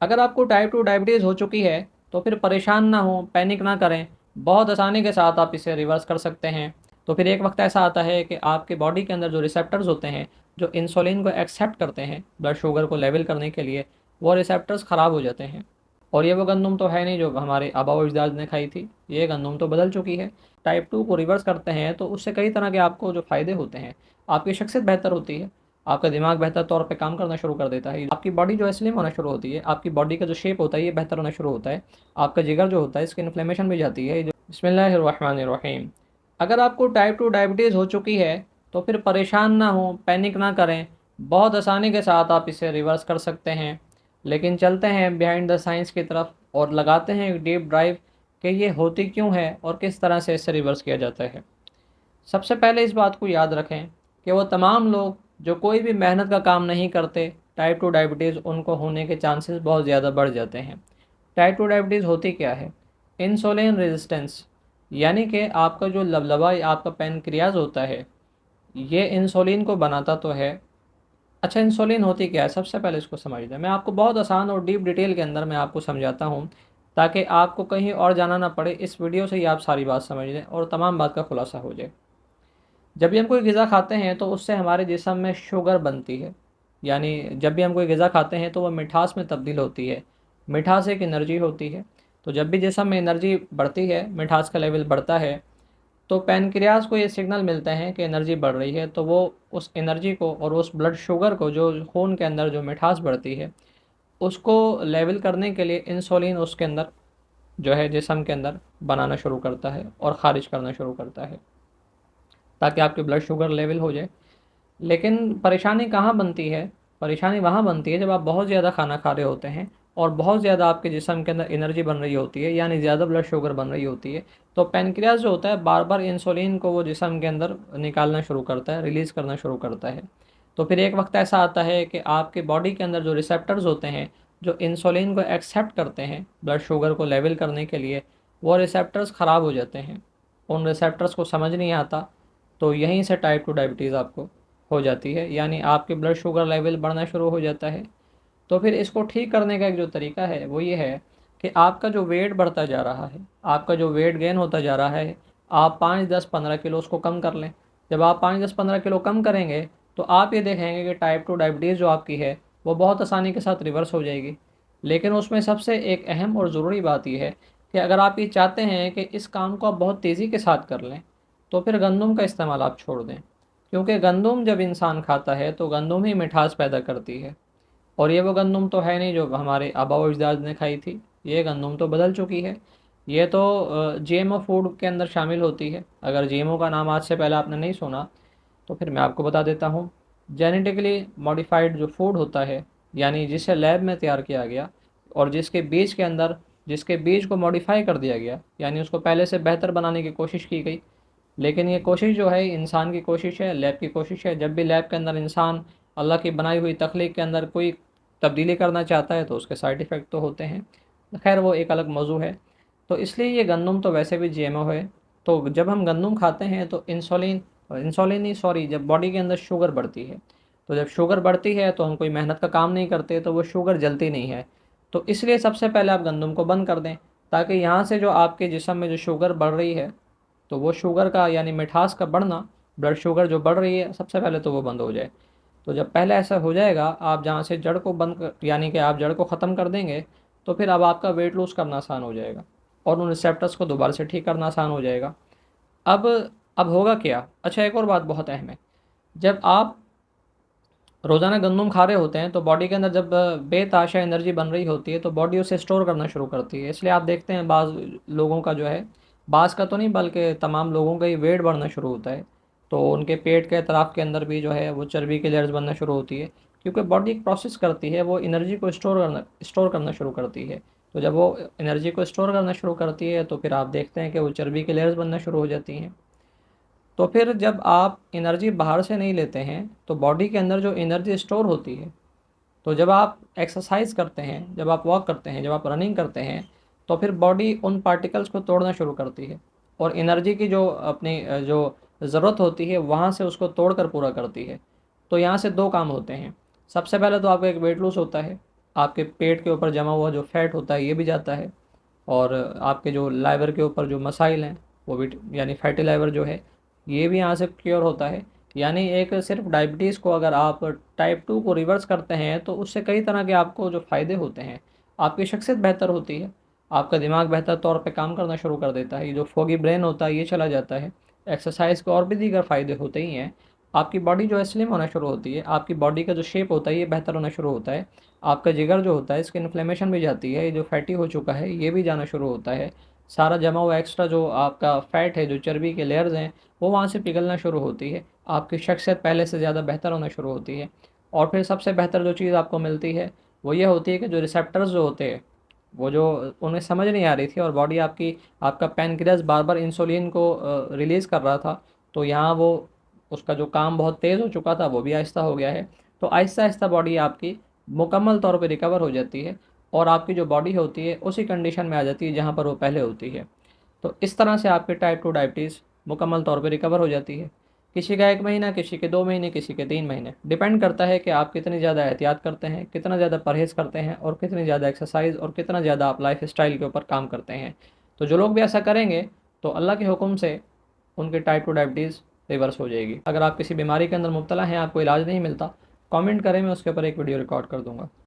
अगर आपको type 2 diabetes हो चुकी है तो फिर परेशान ना हो, पैनिक ना करें। बहुत आसानी के साथ आप इसे रिवर्स कर सकते हैं। तो फिर एक वक्त ऐसा आता है कि आपके बॉडी के अंदर जो रिसेप्टर्स होते हैं, जो इंसुलिन को एक्सेप्ट करते हैं ब्लड शुगर को लेवल करने के लिए, वो रिसेप्टर्स ख़राब हो जाते हैं। और ये वो गंदम तो है नहीं जो हमारे आबा व अजदाद ने खाई थी, ये गंदम तो बदल चुकी है। टाइप 2 को रिवर्स करते हैं तो उससे कई तरह के आपको जो फ़ायदे होते हैं, आपकी शख्सियत बेहतर होती है, आपका दिमाग बेहतर तौर पे काम करना शुरू कर देता है, आपकी बॉडी जो है स्लिम होना शुरू होती है, आपकी बॉडी का जो शेप होता है ये बेहतर होना शुरू होता है, आपका जिगर जो होता है इसकी इन्फ्लेमेशन भी जाती है। बिस्मिल्लाहिर्रहमानिर्रहीम। अगर आपको टाइप 2 डायबिटीज़ हो चुकी है तो फिर परेशान ना हो, पैनिक ना करें। बहुत आसानी के साथ आप इसे रिवर्स कर सकते हैं। लेकिन चलते हैं बिहाइंड द साइंस की तरफ और लगाते हैं एक डीप ड्राइव कि ये होती क्यों है और किस तरह से इसे रिवर्स किया जाता है। सबसे पहले इस बात को याद रखें कि वो तमाम लोग जो कोई भी मेहनत का काम नहीं करते, टाइप 2 डायबिटीज़ उनको होने के चांसेस बहुत ज़्यादा बढ़ जाते हैं। टाइप 2 डायबिटीज़ होती क्या है? इंसुलिन रेजिस्टेंस, यानी कि आपका जो लबलबा या आपका पैनक्रियाज होता है, ये इंसुलिन को बनाता तो है। अच्छा, इंसुलिन होती क्या है? सबसे पहले इसको समझ लें। मैं आपको बहुत आसान और डीप डिटेल के अंदर मैं आपको समझाता हूँ, ताकि आपको कहीं और जाना ना पड़े। इस वीडियो से ही आप सारी बात समझ लें और तमाम बात का खुलासा हो जाए। जब भी हम कोई ग़िज़ा खाते हैं तो उससे हमारे जिस्म में शुगर बनती है। यानी जब भी हम कोई ग़िज़ा खाते हैं तो वह मिठास में तब्दील होती है। मिठास एक एनर्जी होती है। तो जब भी जिस्म में एनर्जी बढ़ती है, मिठास का लेवल बढ़ता है, तो पैनक्रियाज को ये सिग्नल मिलते हैं कि एनर्जी बढ़ रही है। तो वो उस एनर्जी को और उस ब्लड शुगर को, जो खून के अंदर जो मिठास बढ़ती है, उसको लेवल करने के लिए इंसुलिन उसके अंदर जो है जिस्म के अंदर बनाना शुरू करता है और ख़ारिज करना शुरू करता है, ताकि आपकी ब्लड शुगर लेवल हो जाए। लेकिन परेशानी कहाँ बनती है? परेशानी वहाँ बनती है जब आप बहुत ज़्यादा खाना खा रहे होते हैं और बहुत ज़्यादा आपके जिस्म के अंदर एनर्जी बन रही होती है, यानी ज़्यादा ब्लड शुगर बन रही होती है। तो पैनक्रियाज जो होता है बार बार इंसुलिन को वो जिस्म के अंदर निकालना शुरू करता है, रिलीज़ करना शुरू करता है। तो फिर एक वक्त ऐसा आता है कि आपके बॉडी के अंदर जो रिसेप्टर्स होते हैं, जो इंसुलिन को एक्सेप्ट करते हैं ब्लड शुगर को लेवल करने के लिए, वो रिसेप्टर्स ख़राब हो जाते हैं। उन रिसेप्टर्स को समझ नहीं आता। तो यहीं से टाइप 2 डायबिटीज़ आपको हो जाती है, यानी आपके ब्लड शुगर लेवल बढ़ना शुरू हो जाता है। तो फिर इसको ठीक करने का एक जो तरीका है वो ये है कि आपका जो वेट बढ़ता जा रहा है, आपका जो वेट गेन होता जा रहा है, आप 5, 10, 15 किलो उसको कम कर लें। जब आप 5, 10, 15 किलो कम करेंगे तो आप ये देखेंगे कि टाइप 2 डायबिटीज़ जो आपकी है वो बहुत आसानी के साथ रिवर्स हो जाएगी। लेकिन उसमें सबसे एक अहम और ज़रूरी बात यह है कि अगर आप ये चाहते हैं कि इस काम को आप बहुत तेज़ी के साथ कर लें, तो फिर गंदम का इस्तेमाल आप छोड़ दें। क्योंकि गंदम जब इंसान खाता है तो गंदम ही मिठास पैदा करती है। और ये वो गंदम तो है नहीं जो हमारे आबा व अजदाद ने खाई थी, ये गंदम तो बदल चुकी है। ये तो जीएमओ फूड के अंदर शामिल होती है। अगर जीएमओ का नाम आज से पहले आपने नहीं सुना तो फिर मैं आपको बता देता हूँ। जेनेटिकली मॉडिफाइड जो फूड होता है, यानी जिसे लैब में तैयार किया गया और जिसके बीज के अंदर, जिसके बीज को मॉडिफाई कर दिया गया, यानी उसको पहले से बेहतर बनाने की कोशिश की गई। लेकिन ये कोशिश जो है इंसान की कोशिश है, लैब की कोशिश है। जब भी लैब के अंदर इंसान अल्लाह की बनाई हुई तख्लीक के अंदर कोई तब्दीली करना चाहता है तो उसके साइड इफ़ेक्ट तो होते हैं। खैर वो एक अलग मौजू है। तो इसलिए ये गंदम तो वैसे भी जीएमओ है। तो जब हम गंदम खाते हैं तो इंसुलिन, इंसुलिन नहीं सॉरी, जब बॉडी के अंदर शुगर बढ़ती है, तो जब शुगर बढ़ती है तो हम कोई मेहनत का काम नहीं करते तो वो शुगर जलती नहीं है। तो इसलिए सबसे पहले आप गंदम को बंद कर दें, ताकि यहाँ से जो आपके जिस्म में जो शुगर बढ़ रही है, तो वो शुगर का यानी मिठास का बढ़ना, ब्लड शुगर जो बढ़ रही है, सबसे पहले तो वो बंद हो जाए। तो जब पहले ऐसा हो जाएगा, आप जहाँ से जड़ को बंद कर, यानी कि आप जड़ को ख़त्म कर देंगे, तो फिर अब आपका वेट लूज़ करना आसान हो जाएगा और उन रिसेप्टर्स को दोबारा से ठीक करना आसान हो जाएगा। अब अब होगा क्या? अच्छा, एक और बात बहुत अहम है। जब आप रोज़ाना गंदम खा रहे होते हैं तो बॉडी के अंदर जब बेतहाशा एनर्जी बन रही होती है तो बॉडी उसे स्टोर करना शुरू करती है। इसलिए आप देखते हैं बाज़ लोगों का जो है, बाज़ का तो नहीं बल्कि तमाम लोगों का ही वेट बढ़ना शुरू होता है। तो उनके पेट के अतराफ़ के अंदर भी जो है वो चर्बी की लेयर्स बनना शुरू होती है, क्योंकि बॉडी एक प्रोसेस करती है, वो एनर्जी को स्टोर करना शुरू करती है। तो जब वो एनर्जी को स्टोर करना शुरू करती है तो फिर आप देखते हैं कि वो चर्बी की लेयर्स बनना शुरू हो जाती हैं। तो फिर जब आप एनर्जी बाहर से नहीं लेते हैं तो बॉडी के अंदर जो एनर्जी स्टोर होती है, तो जब आप एक्सरसाइज करते हैं, जब आप वॉक करते हैं, जब आप रनिंग करते हैं, तो फिर बॉडी उन पार्टिकल्स को तोड़ना शुरू करती है और एनर्जी की जो अपनी जो ज़रूरत होती है वहाँ से उसको तोड़ कर पूरा करती है। तो यहाँ से दो काम होते हैं। सबसे पहले तो आपका एक वेट लूज़ होता है, आपके पेट के ऊपर जमा हुआ जो फैट होता है ये भी जाता है, और आपके जो लाइवर के ऊपर जो मसाइल हैं वो भी, यानी फैटी लाइवर जो है ये भी यहाँ से क्योर होता है। यानी एक सिर्फ डायबिटीज़ को अगर आप टाइप 2 को रिवर्स करते हैं तो उससे कई तरह के आपको जो फ़ायदे होते हैं, आपकी शख्सियत बेहतर होती है, आपका दिमाग बेहतर तौर पे काम करना शुरू कर देता है, ये जो फोगी ब्रेन होता है ये चला जाता है। एक्सरसाइज के और भी दीगर फ़ायदे होते ही हैं। आपकी बॉडी जो है स्लिम होना शुरू होती है, आपकी बॉडी का जो शेप होता है ये बेहतर होना शुरू होता है। आपका जिगर जो होता है इसकी इन्फ्लेमेशन भी जाती है, ये जो फैटी हो चुका है ये भी जाना शुरू होता है। सारा जमा हुआ एक्स्ट्रा जो आपका फ़ैट है, जो चर्बी के लेयर्स हैं, वो वहाँ से पिघलना शुरू होती है। आपकी शख्सियत पहले से ज़्यादा बेहतर होना शुरू होती है। और फिर सबसे बेहतर जो चीज़ आपको मिलती है वो ये होती है कि जो रिसेप्टर्स जो होते हैं, वो जो उन्हें समझ नहीं आ रही थी और बॉडी आपकी, आपका पैनक्रियास बार बार इंसुलिन को रिलीज़ कर रहा था, तो यहाँ वो उसका जो काम बहुत तेज़ हो चुका था वो भी आहिस्ता हो गया है। तो आहिस्ता आहिस्ता बॉडी आपकी मुकम्मल तौर पे रिकवर हो जाती है और आपकी जो बॉडी होती है उसी कंडीशन में आ जाती है जहाँ पर वो पहले होती है। तो इस तरह से आपकी टाइप 2 डायबिटीज़ मुकम्मल तौर पे रिकवर हो जाती है। किसी का 1 महीना, किसी के 2 महीने, किसी के 3 महीने, डिपेंड करता है कि आप कितनी ज़्यादा एहतियात करते हैं, कितना ज़्यादा परहेज़ करते हैं और कितनी ज़्यादा एक्सरसाइज़ और कितना ज़्यादा आप लाइफ़स्टाइल के ऊपर काम करते हैं। तो जो लोग भी ऐसा करेंगे तो अल्लाह के हुक्म से उनकी टाइप 2 डायबिटीज़ रिवर्स हो जाएगी। अगर आप किसी बीमारी के अंदर मुब्तला हैं, आपको इलाज नहीं मिलता, कमेंट करें, मैं उसके ऊपर एक वीडियो रिकॉर्ड कर दूँगा।